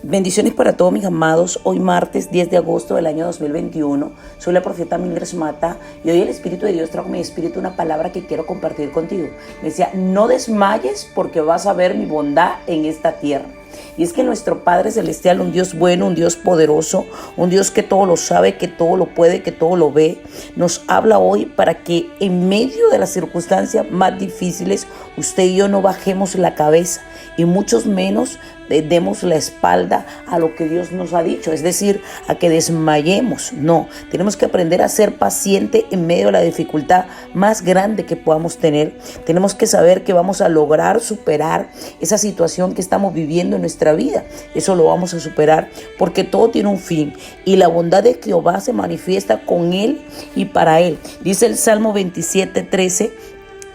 Bendiciones para todos mis amados. Hoy martes 10 de agosto del año 2021. Soy la profeta Mildred Mata y hoy el Espíritu de Dios trajo en mi espíritu una palabra que quiero compartir contigo. Me decía, no desmayes porque vas a ver mi bondad en esta tierra. Y es que nuestro Padre Celestial, un Dios bueno, un Dios poderoso, un Dios que todo lo sabe, que todo lo puede, que todo lo ve, nos habla hoy para que en medio de las circunstancias más difíciles, usted y yo no bajemos la cabeza y muchos menos demos la espalda a lo que Dios nos ha dicho, es decir, a que desmayemos. No, tenemos que aprender a ser paciente en medio de la dificultad más grande que podamos tener. Tenemos que saber que vamos a lograr superar esa situación que estamos viviendo en nuestra vida. Eso lo vamos a superar porque todo tiene un fin y la bondad de Jehová se manifiesta con él y para él. Dice el Salmo 27:13,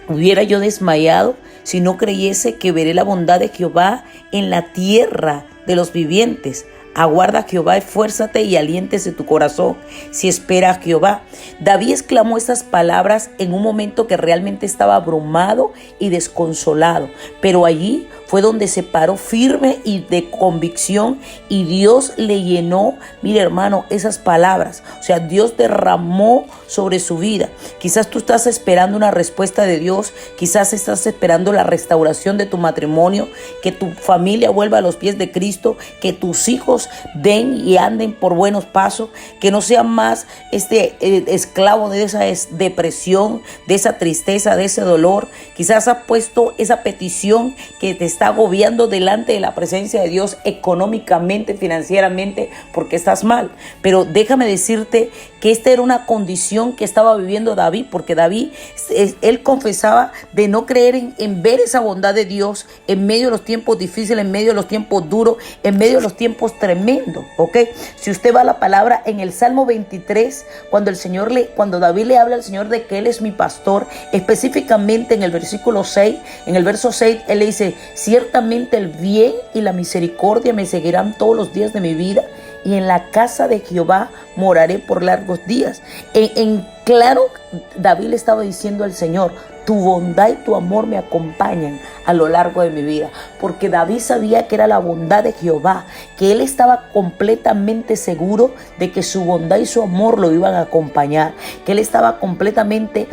hubiera yo desmayado si no creyese que veré la bondad de Jehová en la tierra de los vivientes. Aguarda a Jehová, esfuérzate y aliéntese tu corazón si espera a Jehová. David exclamó estas palabras en un momento que realmente estaba abrumado y desconsolado, pero allí fue donde se paró firme y de convicción y Dios le llenó, mire hermano, esas palabras. O sea, Dios derramó sobre su vida. Quizás tú estás esperando una respuesta de Dios, quizás estás esperando la restauración de tu matrimonio, que tu familia vuelva a los pies de Cristo, que tus hijos den y anden por buenos pasos, que no sean más esclavo de esa depresión, de esa tristeza, de ese dolor. Quizás has puesto esa petición que te está agobiando delante de la presencia de Dios económicamente, financieramente, porque estás mal. Pero déjame decirte que esta era una condición que estaba viviendo David, porque David, él confesaba de no creer en ver esa bondad de Dios en medio de los tiempos difíciles, en medio de los tiempos duros, en medio de los tiempos tremendos, ¿ok? Si usted va a la palabra en el Salmo 23, cuando David le habla al Señor de que Él es mi pastor, específicamente en el versículo 6, en el verso 6, Él le dice, ciertamente el bien y la misericordia me seguirán todos los días de mi vida, y en la casa de Jehová moraré por largos días. Claro, David le estaba diciendo al Señor, tu bondad y tu amor me acompañan a lo largo de mi vida, porque David sabía que era la bondad de Jehová, que él estaba completamente seguro de que su bondad y su amor lo iban a acompañar, que él estaba completamente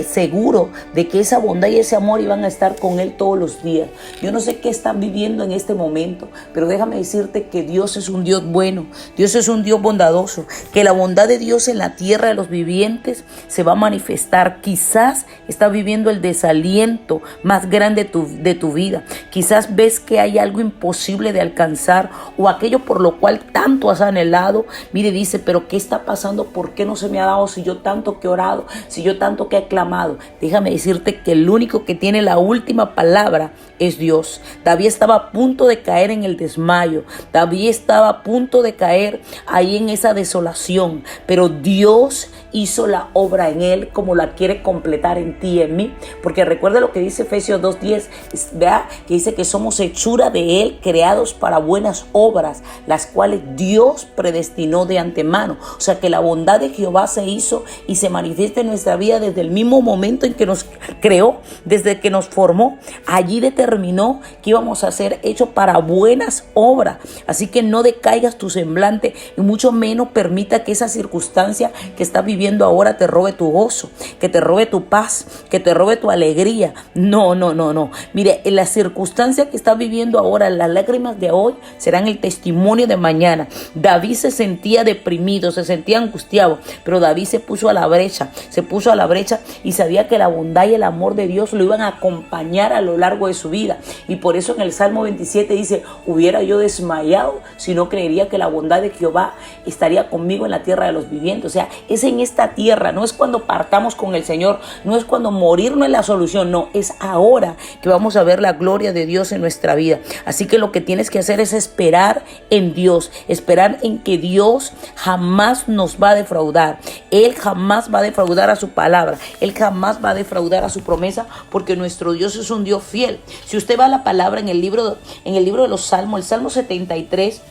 seguro de que esa bondad y ese amor iban a estar con él todos los días. Yo no sé qué están viviendo en este momento, pero déjame decirte que Dios es un Dios bueno, Dios es un Dios bondadoso, que la bondad de Dios en la tierra de los vivientes se va a manifestar. Quizás estás viviendo el desaliento más grande de tu vida. Quizás ves que hay algo imposible de alcanzar o aquello por lo cual tanto has anhelado. Mire, dice, pero ¿qué está pasando? ¿Por qué no se me ha dado si yo tanto que he orado, si yo tanto que he clamado? Déjame decirte que el único que tiene la última palabra es Dios. David estaba a punto de caer en el desmayo. David estaba a punto de caer ahí en esa desolación, pero Dios hizo la obra en él como la quiere completar en ti y en mí, porque recuerda lo que dice Efesios 2:10, vea que dice que somos hechura de él, creados para buenas obras, las cuales Dios predestinó de antemano. O sea que la bondad de Jehová se hizo y se manifiesta en nuestra vida desde el mismo momento en que nos creó, desde que nos formó. Allí determinó que íbamos a ser hechos para buenas obras. Así que no decaigas tu semblante y mucho menos permita que esa circunstancia que estás viviendo ahora te robe tu gozo, que te robe tu paz, que te robe tu alegría. No. Mire, en la circunstancia que estás viviendo ahora, las lágrimas de hoy serán el testimonio de mañana. David se sentía deprimido, se sentía angustiado, pero David se puso a la brecha y sabía que la bondad y el amor de Dios lo iban a acompañar a lo largo de su vida. Y por eso en el Salmo 27 dice, hubiera yo desmayado si no creería que la bondad de Jehová estaría conmigo en la tierra de los vivientes. O sea, es en esta tierra, no es cuando partamos con el Señor, no es cuando morir no es la solución, no, es ahora que vamos a ver la gloria de Dios en nuestra vida. Así que lo que tienes que hacer es esperar en Dios, esperar en que Dios jamás nos va a defraudar. Él jamás va a defraudar a su palabra, Él jamás va a defraudar a su promesa, porque nuestro Dios es un Dios fiel. Si usted va a la palabra en el libro de los Salmos, el Salmo 73,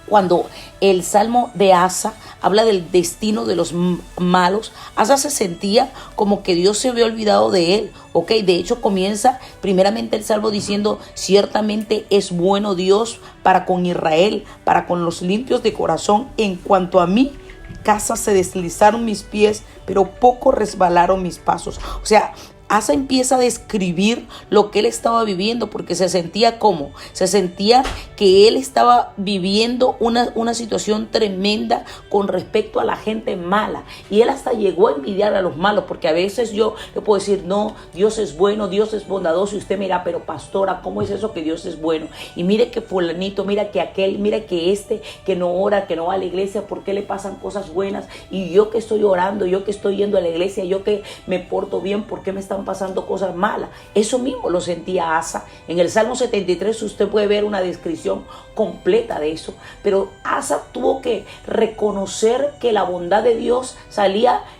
Cuando el Salmo de Asa habla del destino de los malos, Asa se sentía como que Dios se había olvidado de él. Ok, de hecho comienza primeramente el Salmo diciendo: ciertamente es bueno Dios para con Israel, para con los limpios de corazón. En cuanto a mí, casa se deslizaron mis pies, pero poco resbalaron mis pasos. O sea, Asa empieza a describir lo que él estaba viviendo, porque se sentía como, se sentía que él estaba viviendo una situación tremenda con respecto a la gente mala, y él hasta llegó a envidiar a los malos, porque a veces yo le puedo decir: no, Dios es bueno, Dios es bondadoso, y usted mira, pero pastora, ¿cómo es eso que Dios es bueno? Y mire que fulanito, mira que aquel, mira que este que no ora, que no va a la iglesia, ¿por qué le pasan cosas buenas? Y yo que estoy orando, yo que estoy yendo a la iglesia, yo que me porto bien, ¿por qué me están pasando cosas malas? Eso mismo lo sentía Asa. En el Salmo 73 usted puede ver una descripción completa de eso, pero Asa tuvo que reconocer que la bondad de Dios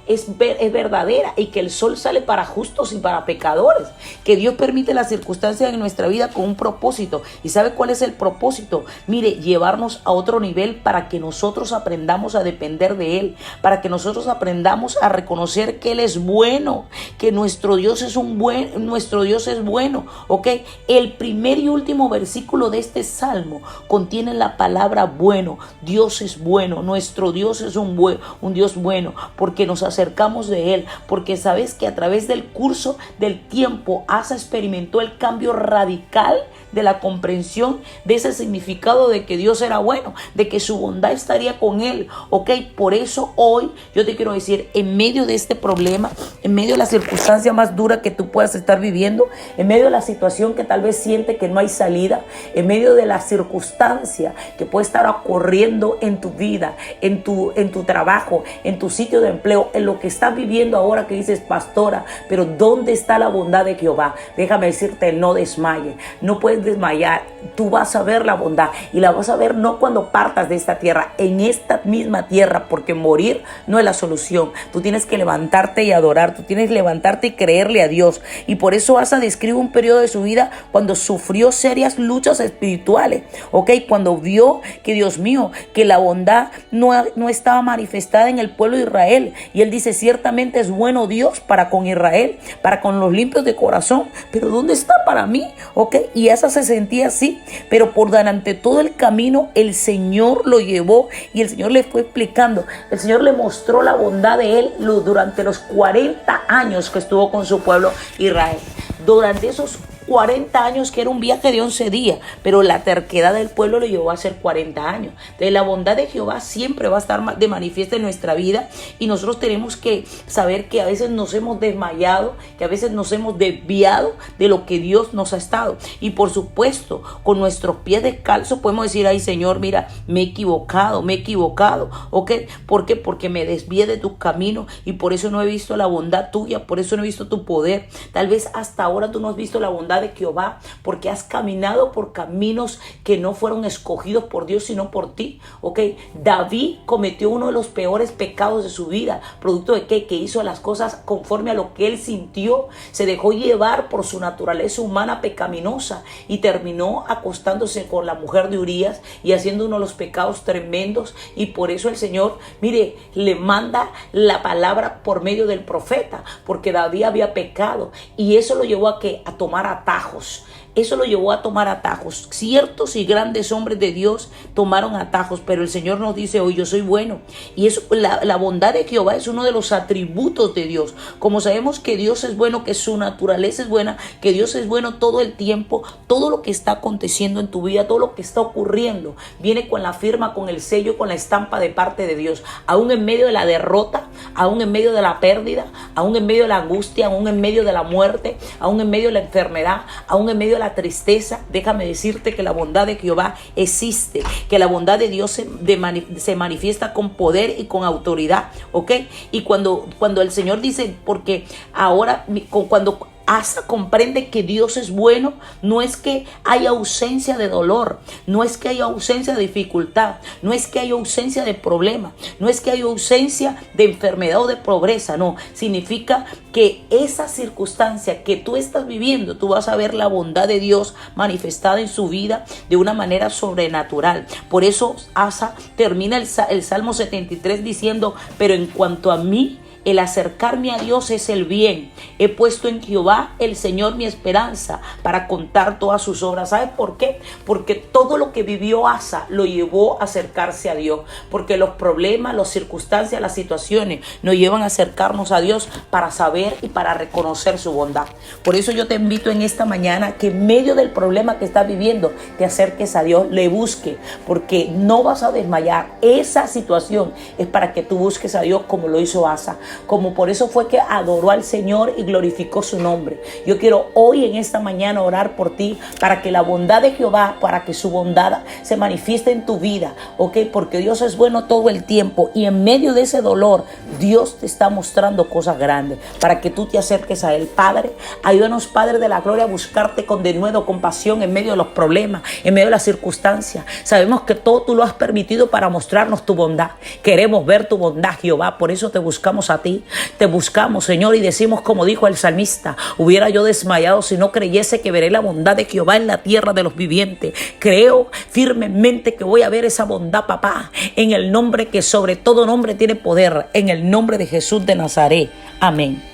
es verdadera, y que el sol sale para justos y para pecadores, que Dios permite las circunstancias en nuestra vida con un propósito. ¿Y sabe cuál es el propósito? Mire, llevarnos a otro nivel para que nosotros aprendamos a depender de Él, para que nosotros aprendamos a reconocer que Él es bueno, que nuestro Dios es bueno, ¿ok? El primer y último versículo de este salmo contiene la palabra bueno. Dios es bueno, nuestro Dios es un Dios bueno, porque nos acercamos de Él, porque sabes que a través del curso del tiempo Asa experimentó el cambio radical de la comprensión de ese significado de que Dios era bueno, de que su bondad estaría con él, ¿ok? Por eso hoy yo te quiero decir, en medio de este problema, en medio de la circunstancia más dura que tú puedas estar viviendo, en medio de la situación que tal vez siente que no hay salida, en medio de la circunstancia que puede estar ocurriendo en tu vida, en tu trabajo, en tu sitio de empleo, en lo que estás viviendo ahora, que dices: pastora, pero ¿dónde está la bondad de Jehová? Déjame decirte, no desmayes, no puedes desmayar. Tú vas a ver la bondad, y la vas a ver no cuando partas de esta tierra, en esta misma tierra, porque morir no es la solución. Tú tienes que levantarte y adorar, tú tienes que levantarte y creerle a Dios. Y por eso Asa describe un periodo de su vida cuando sufrió serias luchas espirituales, ¿ok? Cuando vio que, Dios mío, que la bondad no estaba manifestada en el pueblo de Israel, y él dice: ciertamente es bueno Dios para con Israel, para con los limpios de corazón, pero ¿dónde está para mí? ¿Ok? Y Asa se sentía así, pero por durante todo el camino el Señor lo llevó, y el Señor le fue explicando, el Señor le mostró la bondad de él durante los 40 años que estuvo con su pueblo Israel. Durante esos 40 años, que era un viaje de 11 días, pero la terquedad del pueblo lo llevó a hacer 40 años. Entonces la bondad de Jehová siempre va a estar de manifiesta en nuestra vida, y nosotros tenemos que saber que a veces nos hemos desmayado, que a veces nos hemos desviado de lo que Dios nos ha estado, y por supuesto con nuestros pies descalzos podemos decir: ay Señor, mira, me he equivocado, ¿ok? ¿Por qué? Porque me desvié de tus caminos, y por eso no he visto la bondad tuya, por eso no he visto tu poder. Tal vez hasta ahora tú no has visto la bondad de Jehová, porque has caminado por caminos que no fueron escogidos por Dios, sino por ti, ¿ok? David cometió uno de los peores pecados de su vida, producto de que hizo las cosas conforme a lo que él sintió, se dejó llevar por su naturaleza humana pecaminosa, y terminó acostándose con la mujer de Urías y haciendo uno de los pecados tremendos. Y por eso el Señor, mire, le manda la palabra por medio del profeta, porque David había pecado, y eso lo llevó a tomar atajos. Eso lo llevó a tomar atajos. Ciertos y grandes hombres de Dios tomaron atajos, pero el Señor nos dice hoy: yo soy bueno. Y eso, la bondad de Jehová es uno de los atributos de Dios. Como sabemos que Dios es bueno, que su naturaleza es buena, que Dios es bueno todo el tiempo, todo lo que está aconteciendo en tu vida, todo lo que está ocurriendo, viene con la firma, con el sello, con la estampa de parte de Dios. Aún en medio de la derrota, aún en medio de la pérdida, aún en medio de la angustia, aún en medio de la muerte, aún en medio de la enfermedad, aún en medio de la tristeza, déjame decirte que la bondad de Jehová existe, que la bondad de Dios se manifiesta con poder y con autoridad, ¿ok? Y cuando el Señor dice, porque ahora cuando Asa comprende que Dios es bueno. No es que haya ausencia de dolor, no es que haya ausencia de dificultad, no es que haya ausencia de problema, no es que haya ausencia de enfermedad o de pobreza, no. Significa que esa circunstancia que tú estás viviendo, tú vas a ver la bondad de Dios manifestada en su vida de una manera sobrenatural. Por eso Asa termina el Salmo 73 diciendo: pero en cuanto a mí, el acercarme a Dios es el bien. He puesto en Jehová el Señor mi esperanza para contar todas sus obras. ¿Sabes por qué? Porque todo lo que vivió Asa lo llevó a acercarse a Dios. Porque los problemas, las circunstancias, las situaciones nos llevan a acercarnos a Dios para saber y para reconocer su bondad. Por eso yo te invito en esta mañana que en medio del problema que estás viviendo te acerques a Dios, le busques, porque no vas a desmayar. Esa situación es para que tú busques a Dios como lo hizo Asa. Como por eso fue que adoró al Señor y glorificó su nombre. Yo quiero hoy en esta mañana orar por ti para que la bondad de Jehová, para que su bondad se manifieste en tu vida, ¿ok? Porque Dios es bueno todo el tiempo y en medio de ese dolor Dios te está mostrando cosas grandes para que tú te acerques a Él. Padre, ayúdanos, Padre de la gloria, a buscarte con denuedo, con pasión en medio de los problemas, en medio de las circunstancias. Sabemos que todo tú lo has permitido para mostrarnos tu bondad. Queremos ver tu bondad, Jehová, por eso te buscamos a ti. Te buscamos, Señor, y decimos como dijo el salmista: hubiera yo desmayado si no creyese que veré la bondad de Jehová en la tierra de los vivientes. Creo firmemente que voy a ver esa bondad, papá, en el nombre que sobre todo nombre tiene poder, en el nombre de Jesús de Nazaret. Amén.